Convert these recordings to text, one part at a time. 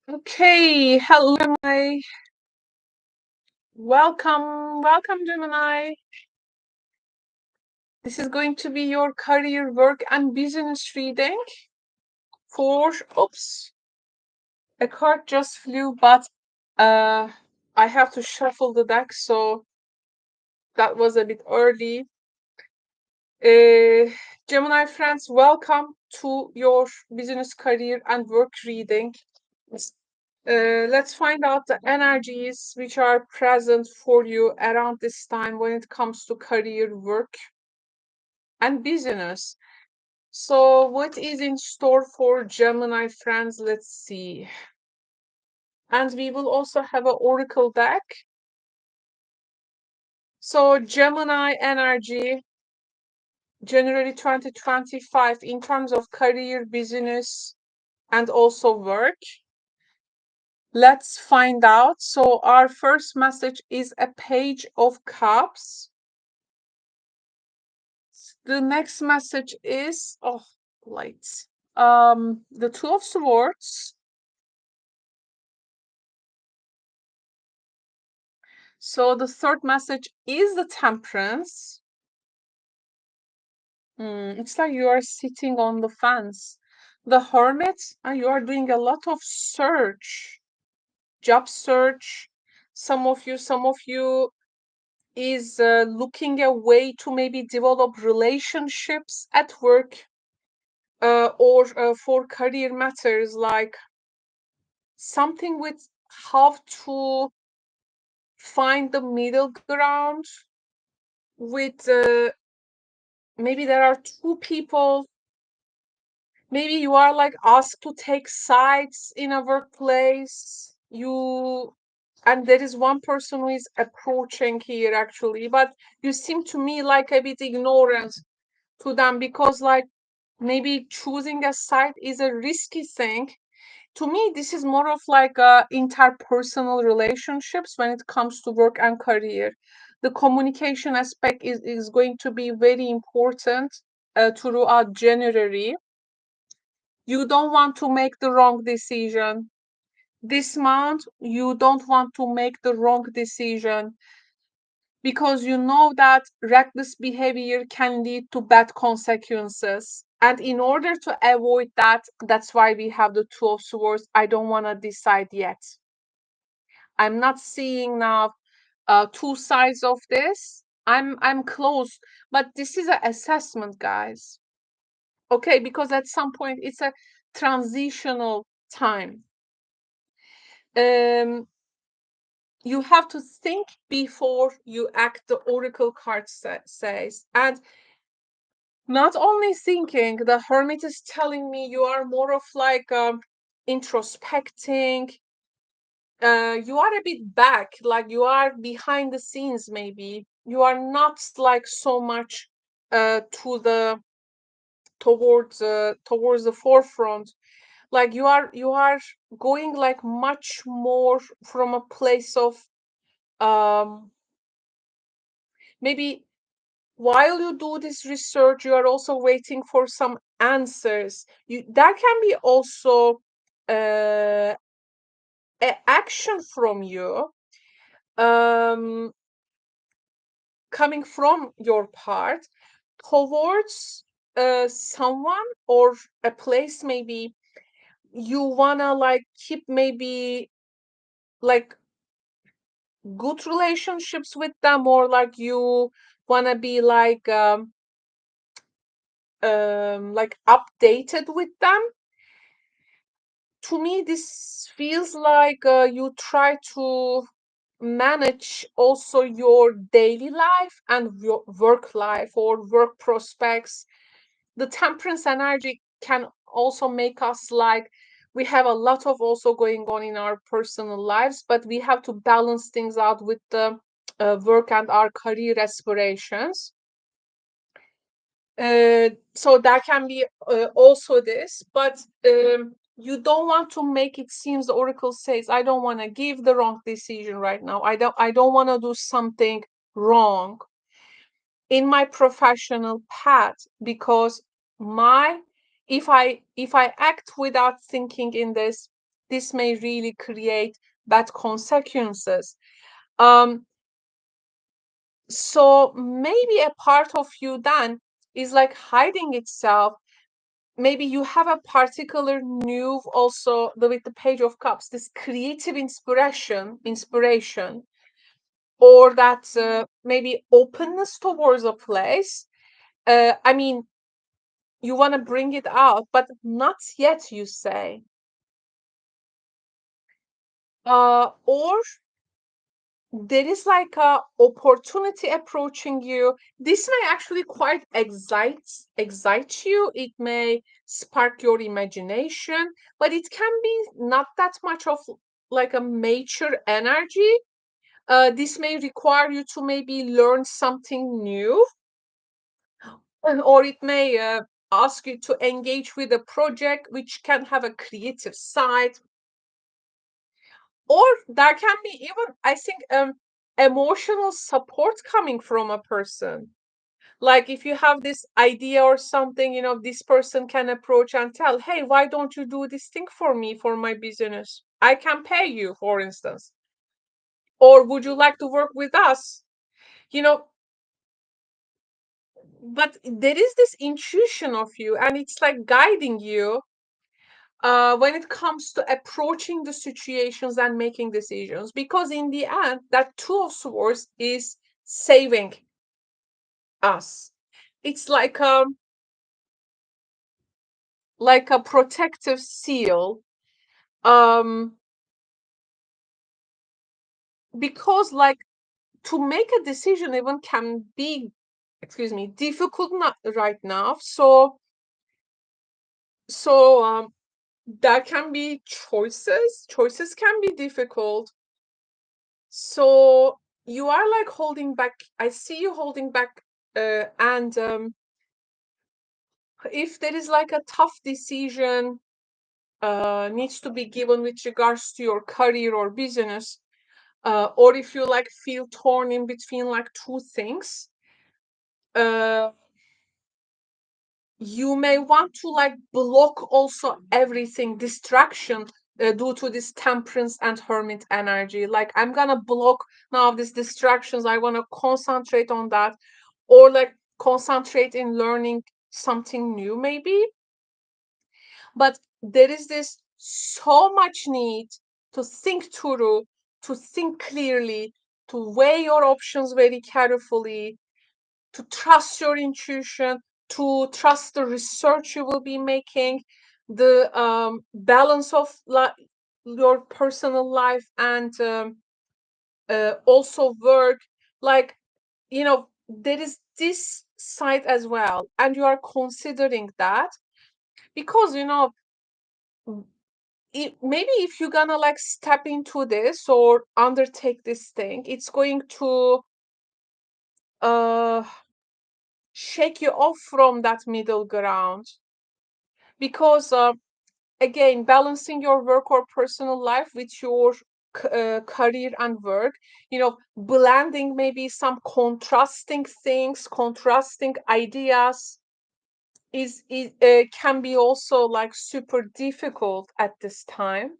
Okay, hello, Gemini. Welcome, Gemini. This is going to be your career, work, and business reading for, oops, a card just flew, but I have to shuffle the deck, so that was a bit early. Gemini friends, welcome to your business, career, and work reading. Let's find out the energies which are present for you around this time when it comes to career, work, and business. So, what is in store for Gemini friends? Let's see. And we will also have an oracle deck. So, Gemini energy, January 2025, in terms of career, business, and also work. Let's find out. So, our first message is a Page of Cups. The next message is lights. The Two of Swords. So the third message is the Temperance. It's like you are sitting on the fence. The Hermit, you are doing a lot of search, job search. Some of you is looking a way to maybe develop relationships at work, or for career matters, like something with how to find the middle ground with maybe there are two people, maybe you are like asked to take sides in a workplace, you and there is one person who is approaching here actually, but you seem to me like a bit ignorant to them, because like maybe choosing a side is a risky thing. To me, this is more of like interpersonal relationships when it comes to work and career. The communication aspect is going to be very important throughout January. You don't want to make the wrong decision. This month, you don't want to make the wrong decision, because you know that reckless behavior can lead to bad consequences. And in order to avoid that, that's why we have the Two of Swords. I don't want to decide yet. I'm not seeing now two sides of this. I'm close, but this is an assessment, guys. Okay, because at some point it's a transitional time. You have to think before you act, the oracle card says. And not only thinking, the Hermit is telling me you are more of like introspecting. You are a bit back, like you are behind the scenes. Maybe you are not like so much to the towards the forefront. Like you are going like much more from a place of um maybe while you do this research, you are also waiting for some answers. That can be also a action from you, um coming from your part towards someone or a place. Maybe you wanna like keep maybe like good relationships with them, or like you wanna be like updated with them. To me, this feels like you try to manage also your daily life and your work life or work prospects. The Temperance energy can also make us like we have a lot of also going on in our personal lives, but we have to balance things out with the work and our career aspirations. So that can be also this, but you don't want to make it seems, the oracle says, I don't want to give the wrong decision right now. I don't want to do something wrong in my professional path, because my if I act without thinking in this, this may really create bad consequences. Um, so maybe a part of you then is like hiding itself. Maybe you have a particular new also with the Page of Cups, this creative inspiration, or that maybe openness towards a place. I mean, you want to bring it out, but not yet, you say. Or there is like a opportunity approaching you. This may actually quite excite you. It may spark your imagination, but it can be not that much of like a mature energy. This may require you to maybe learn something new, or it may ask you to engage with a project which can have a creative side, or there can be even, I think, emotional support coming from a person. Like if you have this idea or something, this person can approach and tell, hey, why don't you do this thing for me for my business? I can pay you, for instance. Or would you like to work with us? You know, but there is this intuition of you, and it's like guiding you when it comes to approaching the situations and making decisions, because in the end that Two of Swords is saving us. It's like a protective seal, um because like to make a decision even can be, excuse me, difficult not right now. So there can be choices can be difficult. So you are like holding back. I see you holding back, and if there is like a tough decision needs to be given with regards to your career or business, or if you like feel torn in between like two things, uh, you may want to like block also everything distraction, due to this Temperance and Hermit energy. Like, I'm gonna block now these distractions, I want to concentrate on that, or like concentrate in learning something new maybe. But there is this so much need to think through, to think clearly, to weigh your options very carefully, to trust your intuition, to trust the research you will be making, the balance of your personal life and also work. Like, there is this side as well, and you are considering that because, maybe if you're gonna like step into this or undertake this thing, it's going to uh shake you off from that middle ground, because again, balancing your work or personal life with your career and work, blending maybe some contrasting things, contrasting ideas, can be also like super difficult at this time.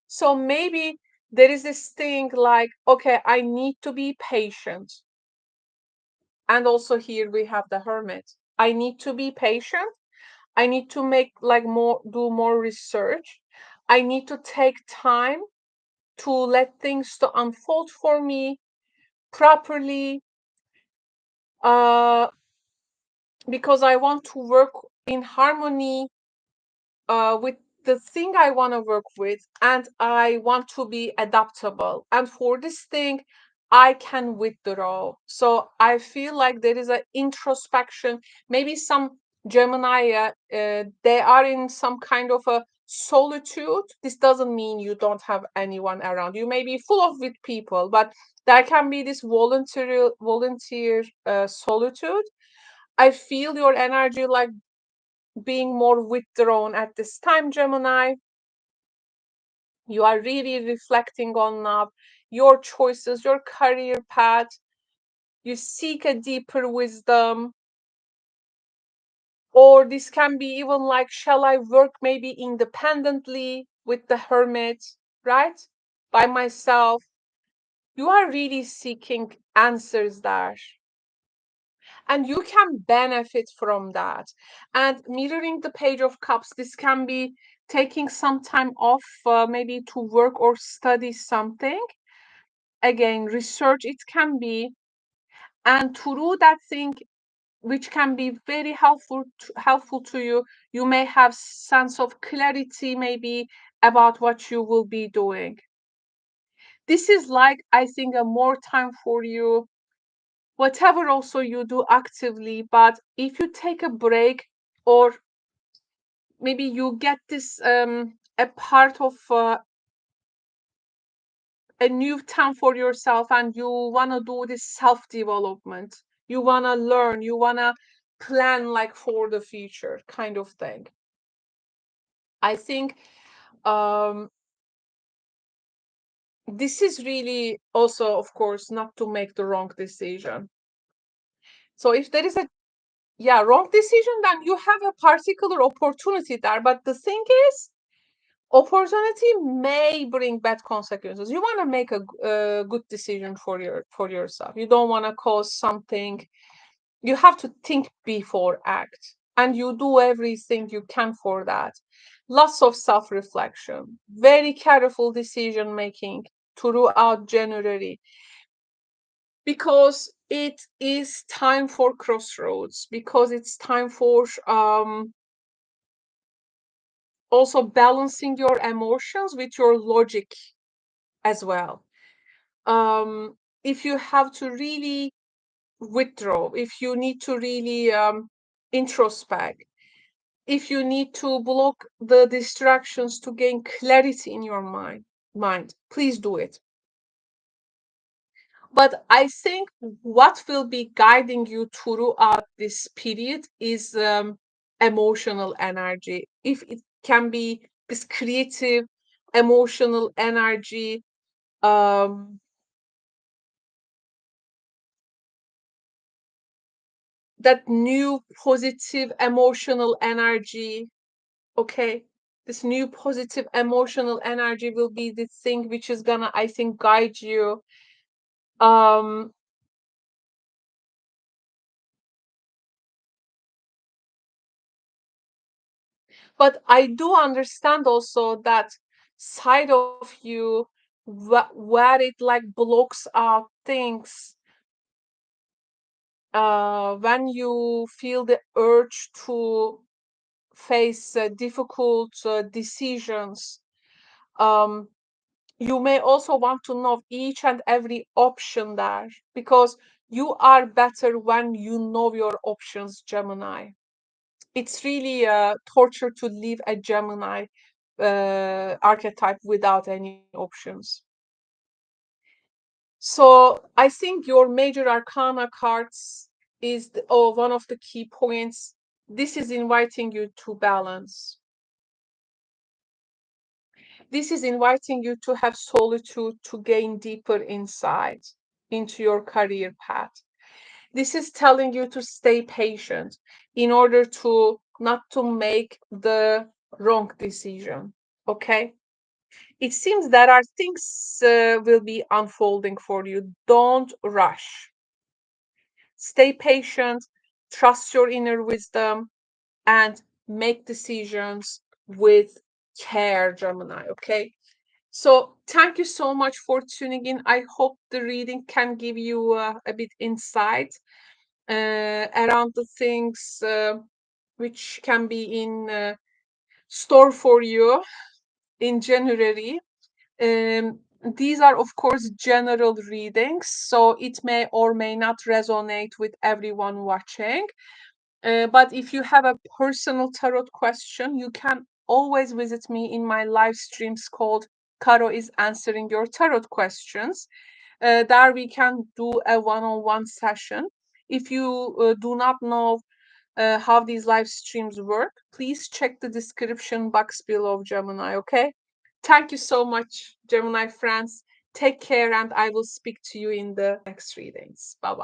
So maybe there is this thing like, okay, I need to be patient. And also here we have the Hermit. I need to be patient. I need to make like do more research. I need to take time to let things to unfold for me properly, uh, because I want to work in harmony with the thing I want to work with, and I want to be adaptable. And for this thing, I can withdraw. So I feel like there is an introspection. Maybe some Gemini, they are in some kind of a solitude. This doesn't mean you don't have anyone around. You may be full of with people, but there can be this volunteer solitude. I feel your energy like being more withdrawn at this time, Gemini. You are really reflecting on your choices, your career path. You seek a deeper wisdom, Or this can be even like, shall I work maybe independently with the hermit, right? By myself. You are really seeking answers there. And you can benefit from that. And mirroring the Page of Cups, this can be taking some time off, maybe to work or study something. Again, research it can be. And through that thing, which can be very helpful to you, you may have sense of clarity maybe about what you will be doing. This is like, I think, a more time for you, whatever also you do actively. But if you take a break, or maybe you get this a part of a new time for yourself, and you want to do this self development, you want to learn, you want to plan like for the future kind of thing. I think um this is really also, of course, not to make the wrong decision. So if there is a, yeah, wrong decision, then you have a particular opportunity there. But the thing is, opportunity may bring bad consequences. You want to make a good decision for yourself. You don't want to cause something. You have to think before act, and you do everything you can for that. Lots of self-reflection, very careful decision making throughout January, because it is time for crossroads, because it's time for also balancing your emotions with your logic as well. If you have to really withdraw, if you need to really introspect, if you need to block the distractions to gain clarity in your mind, please do it. But I think what will be guiding you throughout this period is emotional energy. If it can be this creative emotional energy, um, that new positive emotional energy, okay? This new positive emotional energy will be the thing which is gonna, I think, guide you. Um, but I do understand also that side of you where it like blocks out things, when you feel the urge to face difficult decisions. um, you may also want to know each and every option there, because you are better when you know your options, Gemini. It's really a torture to leave a Gemini archetype without any options. So I think your major arcana cards is one of the key points. This is inviting you to balance. This is inviting you to have solitude to gain deeper insight into your career path. This is telling you to stay patient in order to not to make the wrong decision. Okay? It seems that our things will be unfolding for you. Don't rush. Stay patient, trust your inner wisdom, and make decisions with care, Gemini. Okay? So thank you so much for tuning in. I hope the reading can give you a bit insight around the things which can be in store for you in January. These are, of course, general readings, so it may or may not resonate with everyone watching. But if you have a personal tarot question, you can always visit me in my live streams called Caro is Answering Your Tarot Questions. There we can do a one-on-one session. If you do not know how these live streams work, please check the description box below, Gemini, okay? Thank you so much, Gemini friends. Take care, and I will speak to you in the next readings. Bye bye.